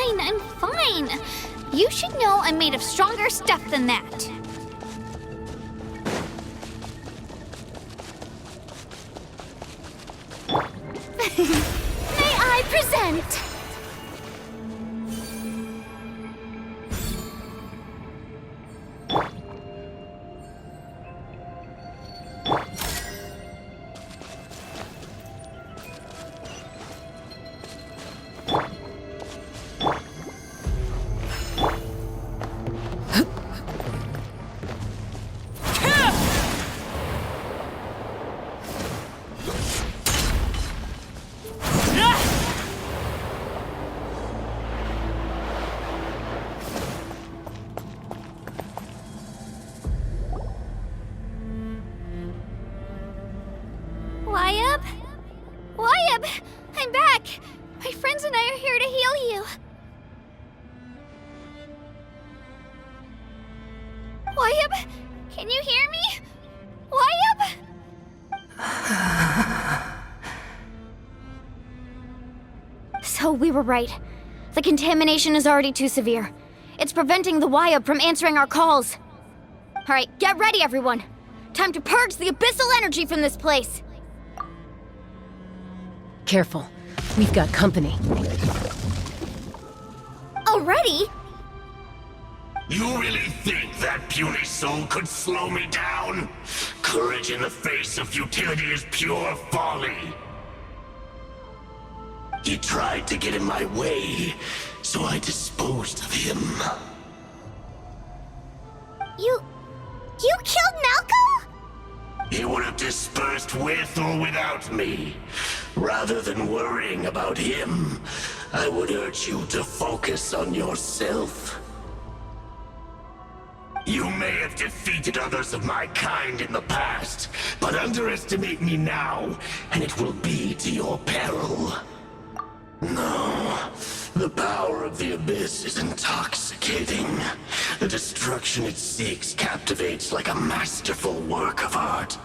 fine, I'm fine. You should know I'm made of stronger stuff than that. May I present? Wyabb, I'm back. My friends and I are here to heal you. Wyabb, can you hear me? Wyabb? So we were right. The contamination is already too severe. It's preventing the Wyabb from answering our calls. All right, get ready, everyone. Time to purge the abyssal energy from this place. Careful. We've got company. Already? You really think that puny soul could slow me down? Courage in the face of futility is pure folly. He tried to get in my way, so I disposed of him. You killed Malco? He would have dispersed with or without me. Rather than worrying about him, I would urge you to focus on yourself. You may have defeated others of my kind in the past, but underestimate me now, and it will be to your peril. No, the power of the Abyss is intoxicating. The destruction it seeks captivates like a masterful work of art.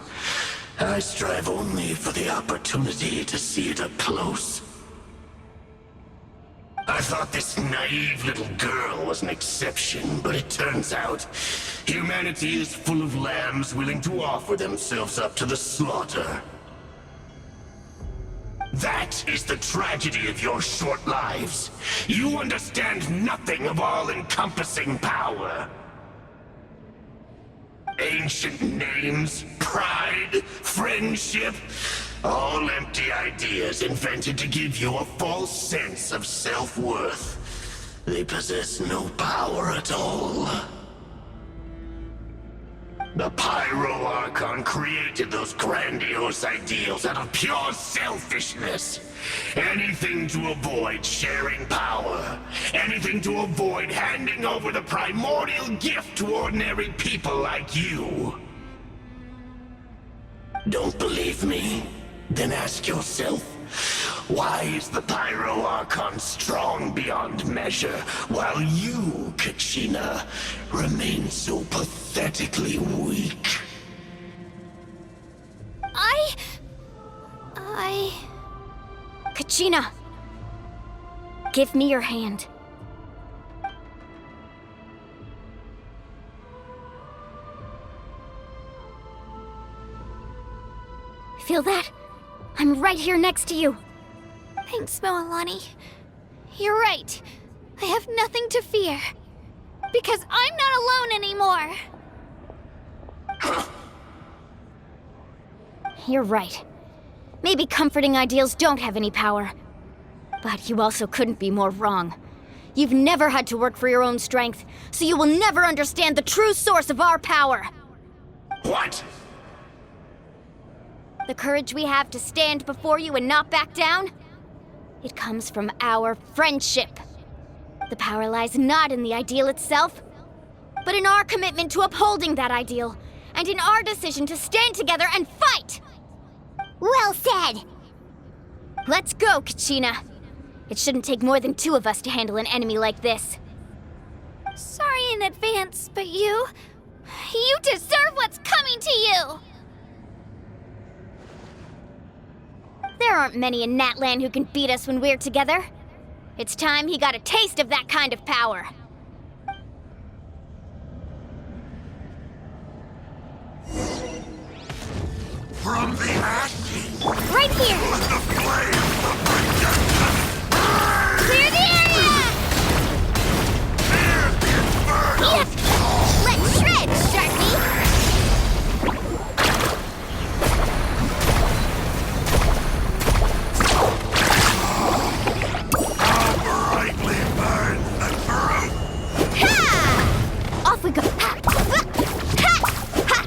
I strive only for the opportunity to see it up close. I thought this naive little girl was an exception, but it turns out humanity is full of lambs willing to offer themselves up to the slaughter. That is the tragedy of your short lives. You understand nothing of all-encompassing power. Ancient names, pride, friendship, all empty ideas invented to give you a false sense of self-worth. They possess no power at all. The Pyro Archon created those grandiose ideals out of pure selfishness. Anything to avoid sharing power. Anything to avoid handing over the primordial gift to ordinary people like you. Don't believe me? Then ask yourself, why is the Pyro Archon strong beyond measure, while you, Kachina, remain so pathetically weak? Kachina, give me your hand. Feel that? I'm right here next to you. Thanks, Moalani. You're right. I have nothing to fear. Because I'm not alone anymore. You're right. Maybe comforting ideals don't have any power. But you also couldn't be more wrong. You've never had to work for your own strength, so you will never understand the true source of our power. What? The courage we have to stand before you and not back down? It comes from our friendship. The power lies not in the ideal itself, but in our commitment to upholding that ideal, and in our decision to stand together and fight! Well said! Let's go, Kachina. It shouldn't take more than two of us to handle an enemy like this. Sorry in advance, but you deserve what's coming to you! There aren't many in Natlan who can beat us when we're together. It's time he got a taste of that kind of power. From the ashes, Right here! the flames of projection! Clear the area! Fear the inferno! Yep! Let's shred, Sharpie! How brightly burns the truth! Ha! Off we go! Ha! Ha! Ha!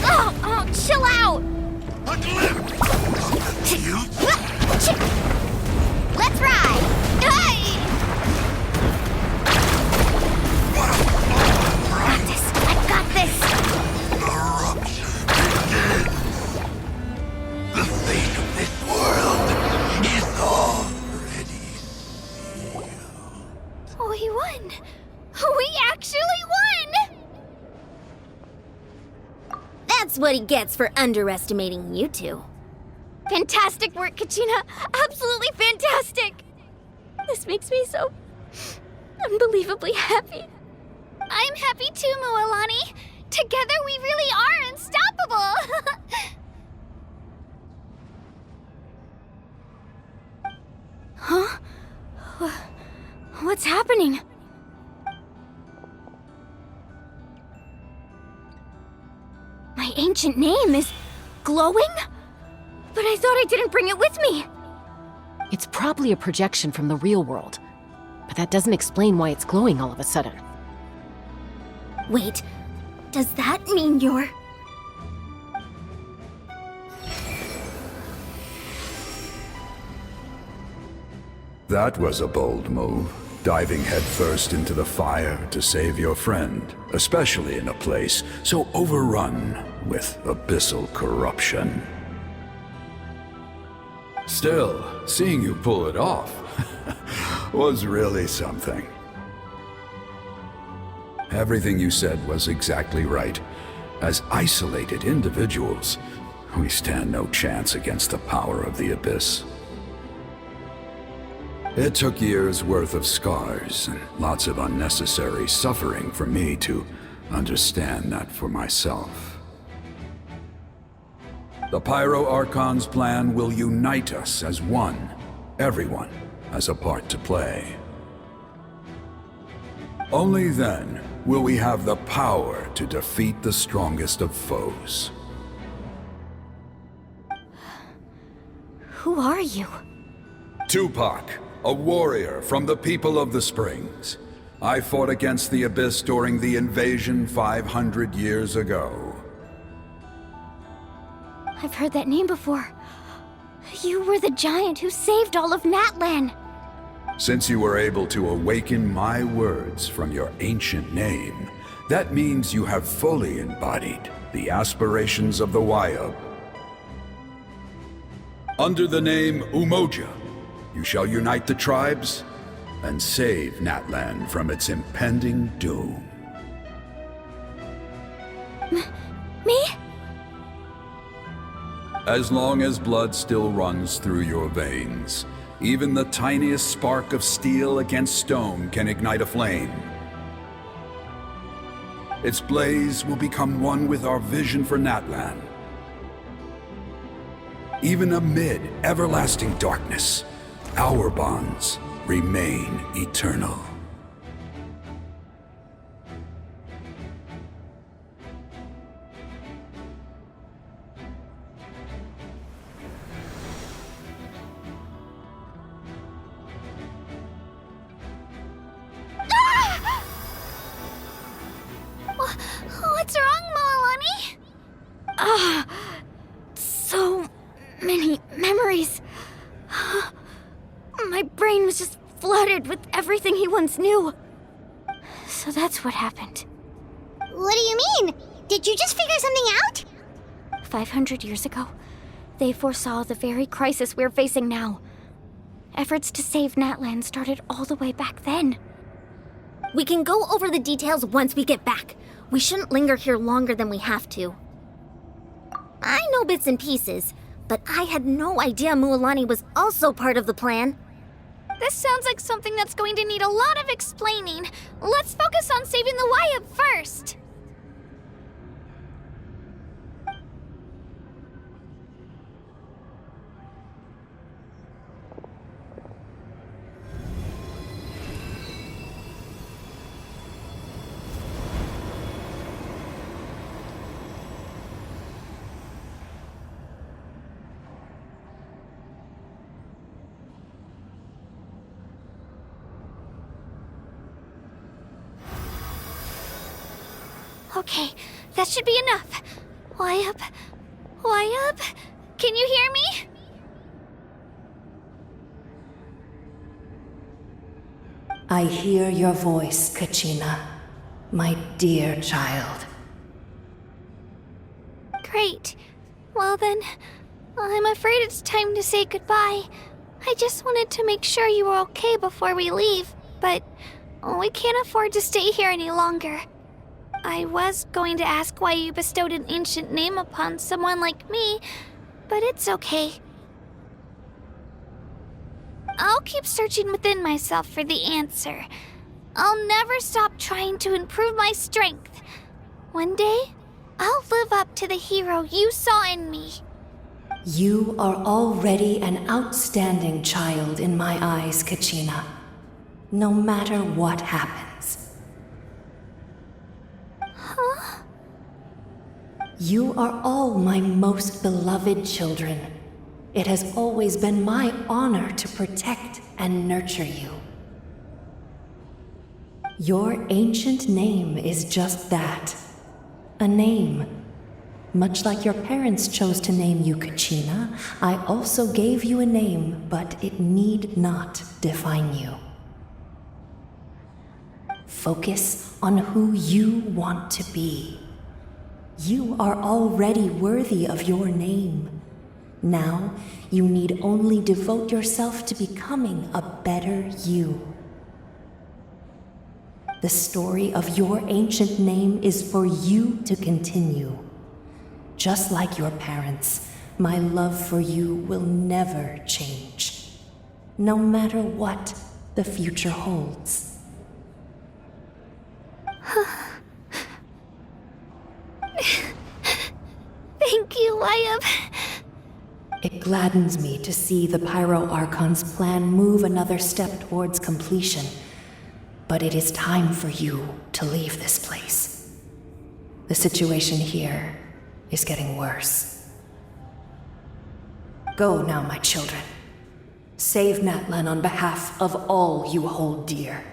Ha! Oh, chill out! A glimpse of the future! Let's ride! Hey! What a fallen Got this! I got this! The rupture begins! The fate of this world is already sealed. We won! We actually won! That's what he gets for underestimating you two. Fantastic work, Kachina! Absolutely fantastic! This makes me so unbelievably happy. I'm happy too, Mualani. Together we really are unstoppable! Huh? What's happening? My ancient name is glowing? But I thought I didn't bring it with me. It's probably a projection from the real world. But that doesn't explain why it's glowing all of a sudden. Wait, does that mean you're... That was a bold move, diving headfirst into the fire to save your friend, especially in a place so overrun with abyssal corruption. Still, seeing you pull it off was really something. Everything you said was exactly right. As isolated individuals, we stand no chance against the power of the Abyss. It took years' worth of scars and lots of unnecessary suffering for me to understand that for myself. The Pyro Archon's plan will unite us as one. Everyone has a part to play. Only then will we have the power to defeat the strongest of foes. Who are you? Tupac, a warrior from the people of the Springs. I fought against the Abyss during the invasion 500 years ago. I've heard that name before. You were the giant who saved all of Natlan. Since you were able to awaken my words from your ancient name, that means you have fully embodied the aspirations of the Wayub. Under the name Umoja, you shall unite the tribes and save Natlan from its impending doom. Me? As long as blood still runs through your veins, even the tiniest spark of steel against stone can ignite a flame. Its blaze will become one with our vision for Natlan. Even amid everlasting darkness, our bonds remain eternal. What's wrong, Moalani? So many memories. My brain was just flooded with everything he once knew. So that's what happened. What do you mean? Did you just figure something out? 500 years ago, they foresaw the very crisis we're facing now. Efforts to save Natlan started all the way back then. We can go over the details once we get back. We shouldn't linger here longer than we have to. I know bits and pieces, but I had no idea Mualani was also part of the plan. This sounds like something that's going to need a lot of explaining. Let's focus on saving the Wyatt first. Okay, that should be enough. Wyatt? Wyatt? Can you hear me? I hear your voice, Kachina, my dear child. Great. Well then, I'm afraid it's time to say goodbye. I just wanted to make sure you were okay before we leave, but we can't afford to stay here any longer. I was going to ask why you bestowed an ancient name upon someone like me, but it's okay. I'll keep searching within myself for the answer. I'll never stop trying to improve my strength. One day, I'll live up to the hero you saw in me. You are already an outstanding child in my eyes, Kachina. No matter what happens. Huh? You are all my most beloved children. It has always been my honor to protect and nurture you. Your ancient name is just that. A name. Much like your parents chose to name you Kachina, I also gave you a name, but it need not define you. Focus on who you want to be. You are already worthy of your name. Now, you need only devote yourself to becoming a better you. The story of your ancient name is for you to continue. Just like your parents, my love for you will never change, no matter what the future holds. Thank you, Wyatt. It gladdens me to see the Pyro Archon's plan move another step towards completion. But it is time for you to leave this place. The situation here is getting worse. Go now, my children. Save Natlan on behalf of all you hold dear.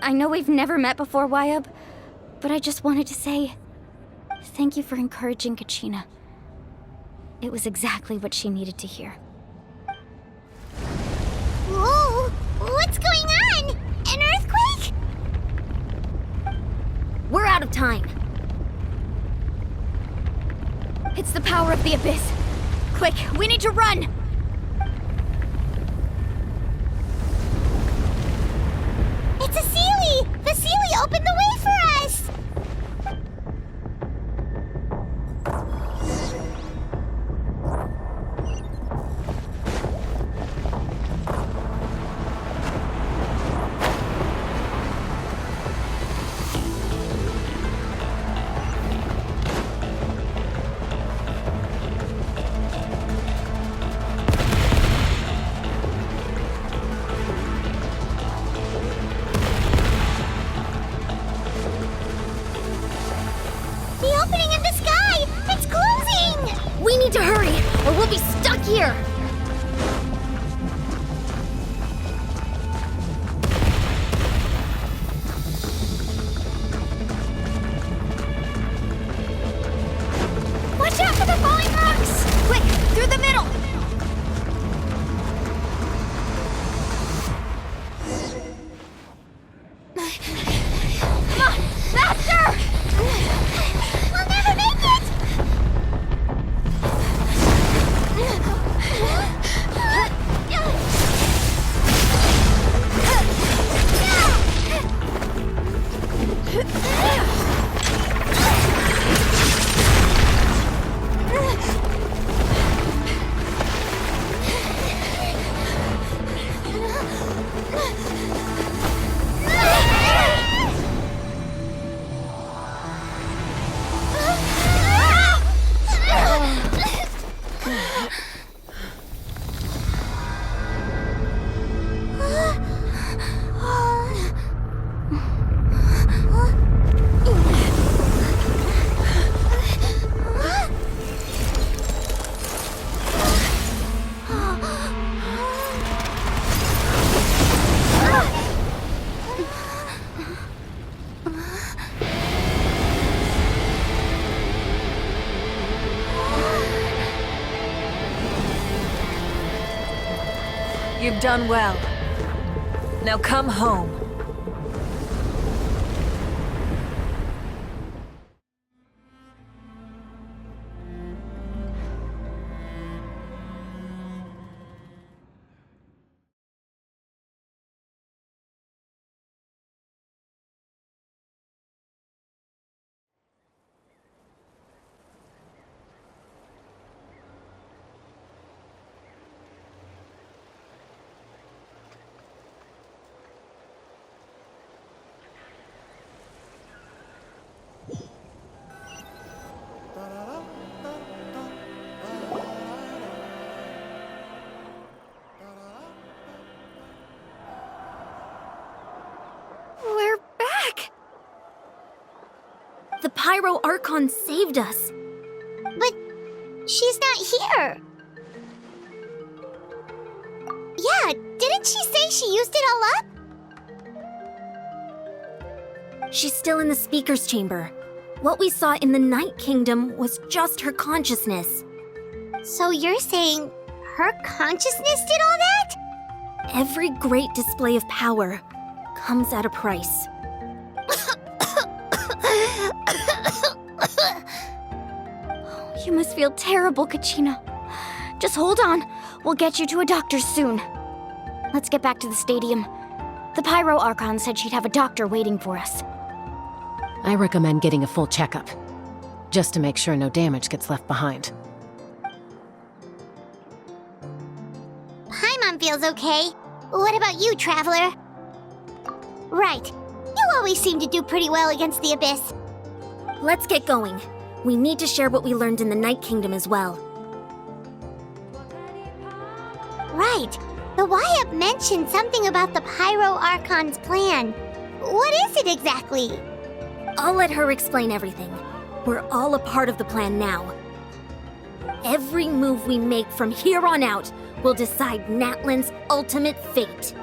I know we've never met before, Wyatt, but I just wanted to say thank you for encouraging Kachina. It was exactly what she needed to hear. Whoa! What's going on? An earthquake? We're out of time. It's the power of the Abyss. Quick, we need to run! It's a Seelie! The Seelie opened the way for us! The opening in the sky! It's closing! We need to hurry, or we'll be stuck here! Watch out for the falling rocks! Quick, through the middle! Come on, faster! We'll never make it! You've done well. Now come home. We're back! The Pyro Archon saved us. But she's not here. Yeah, didn't she say she used it all up? She's still in the Speaker's Chamber. What we saw in the Night Kingdom was just her consciousness. So you're saying her consciousness did all that? Every great display of power comes at a price. You must feel terrible, Kachina. Just hold on. We'll get you to a doctor soon. Let's get back to the stadium. The Pyro Archon said she'd have a doctor waiting for us. I recommend getting a full checkup, just to make sure no damage gets left behind. Paimon feels okay. What about you, Traveler? Right. You always seem to do pretty well against the Abyss. Let's get going. We need to share what we learned in the Night Kingdom as well. Right. The Y-Up mentioned something about the Pyro Archon's plan. What is it exactly? I'll let her explain everything. We're all a part of the plan now. Every move we make from here on out will decide Natlan's ultimate fate.